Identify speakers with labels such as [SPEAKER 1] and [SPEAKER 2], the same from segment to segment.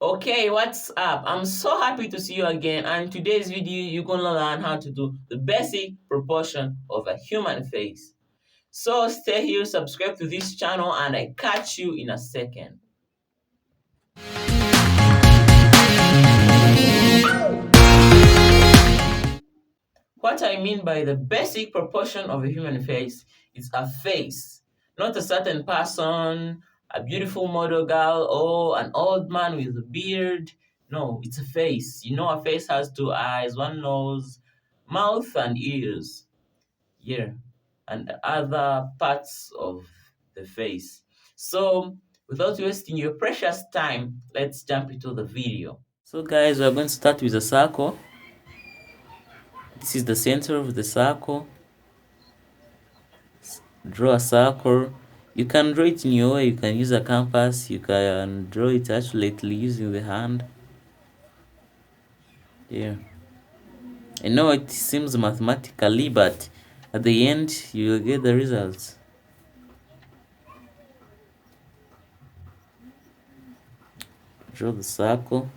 [SPEAKER 1] Okay, what's up? I'm so happy to see you again. And today's video, you're gonna learn how to do the basic proportion of a human face. So stay here, subscribe to this channel, and I catch you in a second. What I mean by the basic proportion of a human face is a face, not a certain person, a beautiful model girl, or an old man with a beard. No, it's a face. You know, a face has two eyes, one nose, mouth, and ears. Yeah, and other parts of the face. So, without wasting your precious time, let's jump into the video. So, guys, we're going to start with a circle. This is the center of the circle. Draw a circle. You can draw it in your way. You can use a compass. You can draw it accurately using the hand. Yeah. I know it seems mathematically, but at the end, you will get the results. Draw the circle.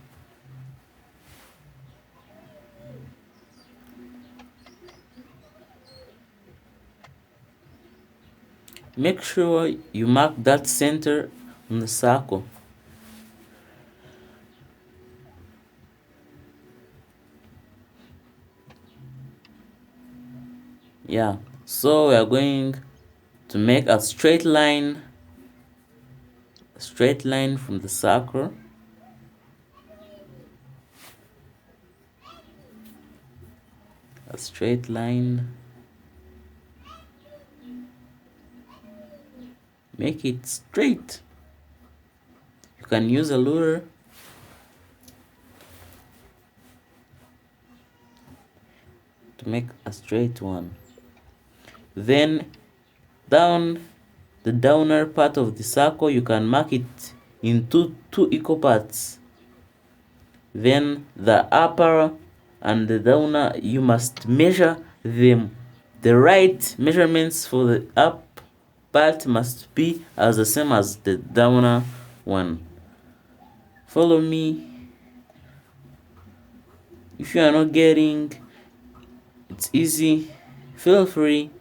[SPEAKER 1] Make sure you mark that center on the circle. Yeah, so we are going to make a straight line from the circle. A straight line. Make it straight. You can use a ruler to make a straight one. Then down the downer part of the circle, you can mark it in two equal parts. Then the upper and the downer, you must measure them. The right measurements for the up part must be as the same as the downer one. Follow me. If you are not getting, it's easy. Feel free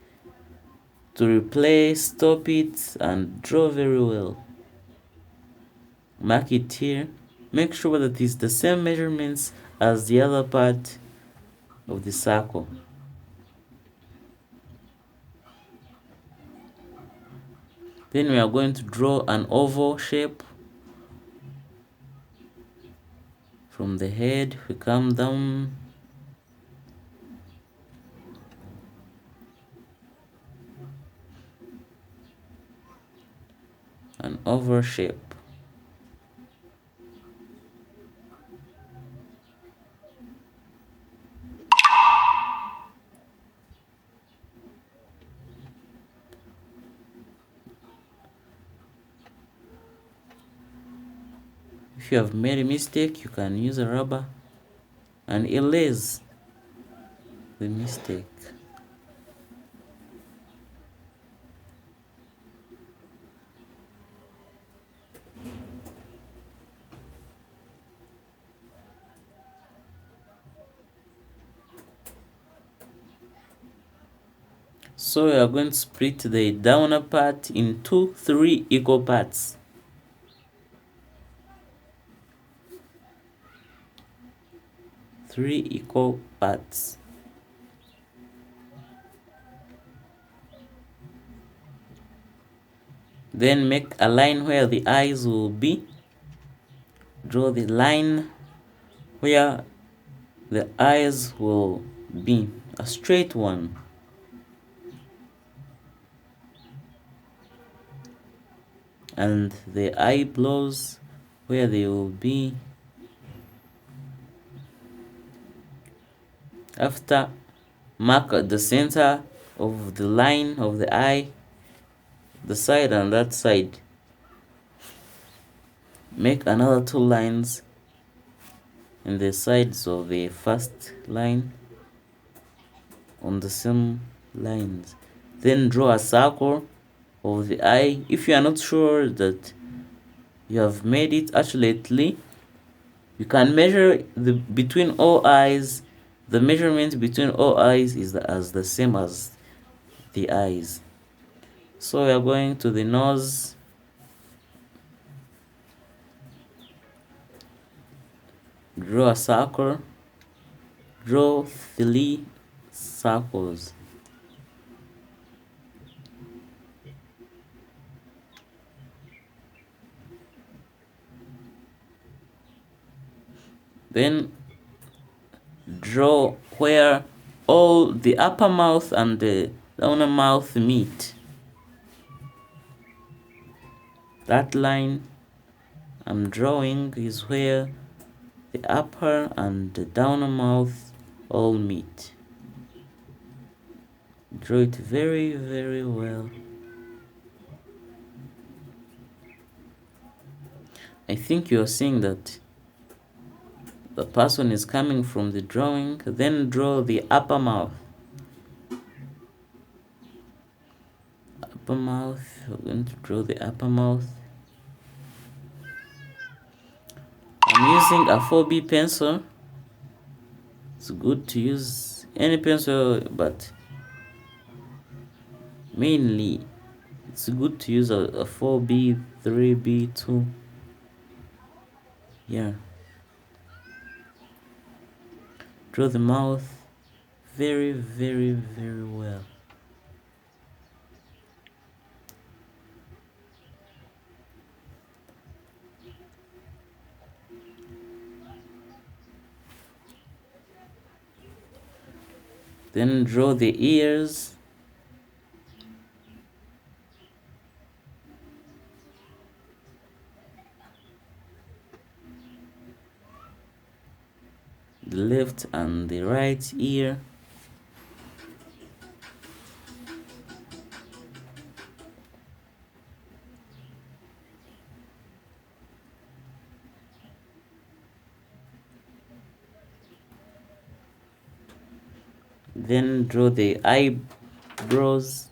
[SPEAKER 1] to replay, stop it, and draw very well. Mark it here. Make sure that it's the same measurements as the other part of the circle. Then we are going to draw an oval shape. From the head, we come down. An oval shape. If you have made a mistake, you can use a rubber and erase the mistake. So we are going to split the downer part into 3 equal parts. Three equal parts. Then make a line where the eyes will be. Draw the line where the eyes will be, a straight one. And the eyebrows where they will be. After, mark the center of the line of the eye, the side and that side. Make another 2 lines in the sides of the first line on the same lines. Then draw a circle of the eye. If you are not sure that you have made it accurately, You can measure the between all eyes. The measurement between all eyes is as the same as the eyes. So we are going to the nose. Draw a circle. Draw 3 circles. Then draw where all the upper mouth and the lower mouth meet. That line I'm drawing is where the upper and the downer mouth all meet. Draw it very, very well. I think you are seeing that the person is coming from the drawing. Then draw the upper mouth. Upper mouth, we're going to draw the upper mouth. I'm using a 4B pencil. It's good to use any pencil, but mainly it's good to use a 4B, 3B, 2. Yeah. Draw the mouth very, very, very well. Then draw the ears. The left and the right ear. Then draw the eyebrows.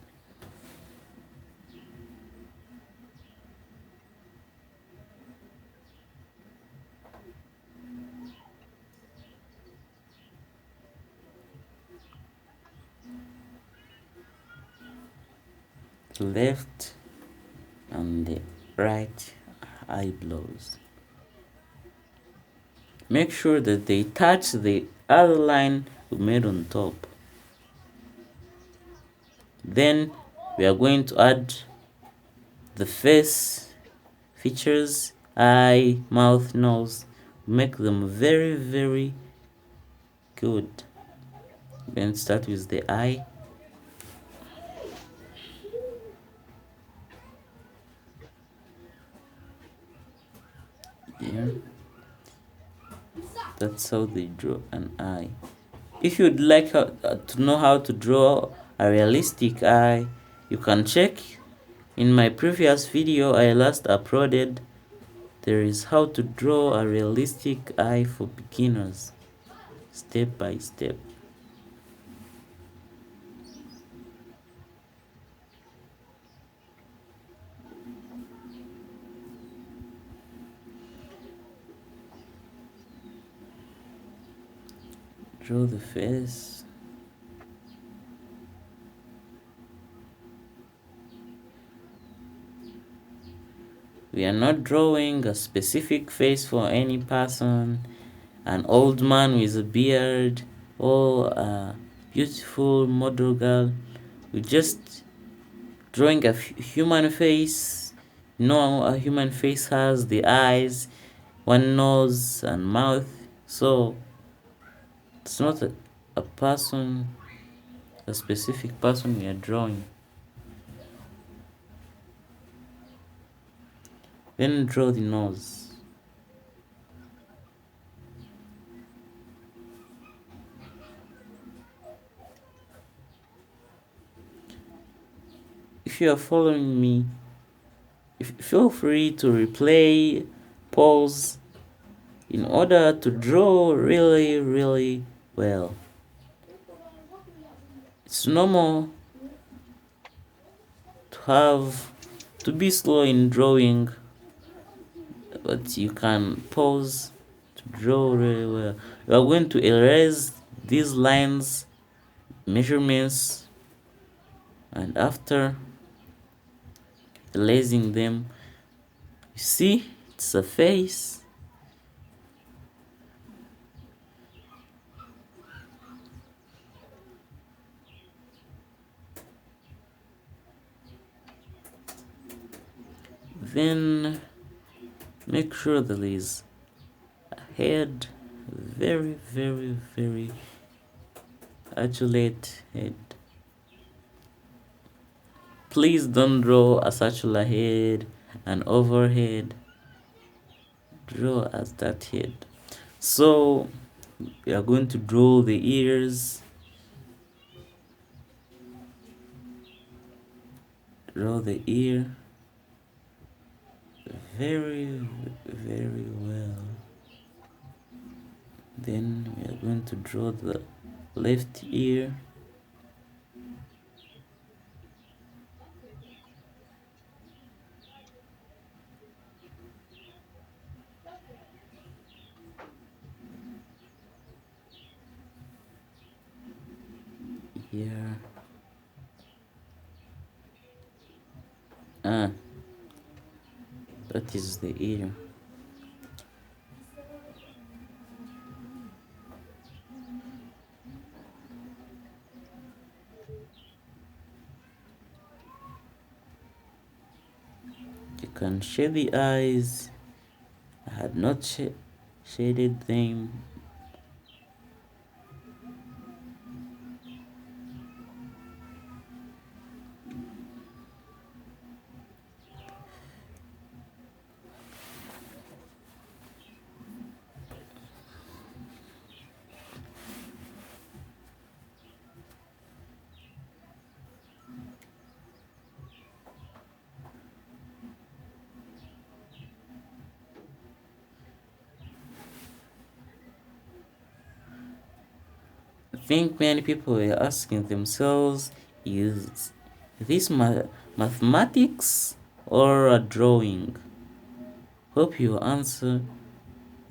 [SPEAKER 1] Left and the right eyebrows. Make sure that they touch the other line we made on top. Then we are going to add the face features, eye, mouth, nose. Make them very, very good. Then start with the eye. Yeah. That's how they draw an eye. If you'd like to know how to draw a realistic eye, you can check in my previous video I last uploaded. There is how to draw a realistic eye for beginners, step by step. Draw the face. We are not drawing a specific face for any person, an old man with a beard or a beautiful model girl. We're just drawing a human face. You know, a human face has the eyes, one nose and mouth, so it's not a person, a specific person we are drawing. Then draw the nose. If you are following me, feel free to replay, pause, in order to draw really, really well. It's normal to be slow in drawing, but you can pause Draw really well. We are going to erase these lines, measurements, and after erasing them, you see it's a face. Then make sure there is a head, very, very, very accurate head. Please don't draw a circular head, an overhead. Draw as that head. So we are going to draw the ears. Draw the ear very, very well. Then we are going to draw the left ear. Here. Ah, that is the ear. You can shade the eyes. I had not shaded them. I think many people are asking themselves, is this mathematics or a drawing? Hope your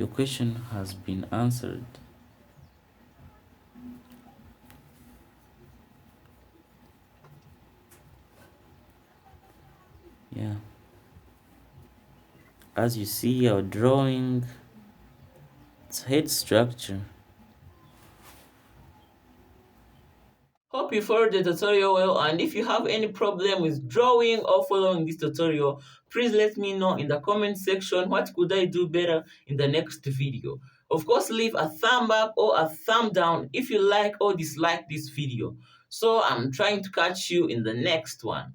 [SPEAKER 1] question has been answered. Yeah. As you see, our drawing, it's head structure. Hope you followed the tutorial well, and if you have any problem with drawing or following this tutorial, please let me know in the comment section what could I do better in the next video. Of course, leave a thumb up or a thumb down if you like or dislike this video. So I'm trying to catch you in the next one.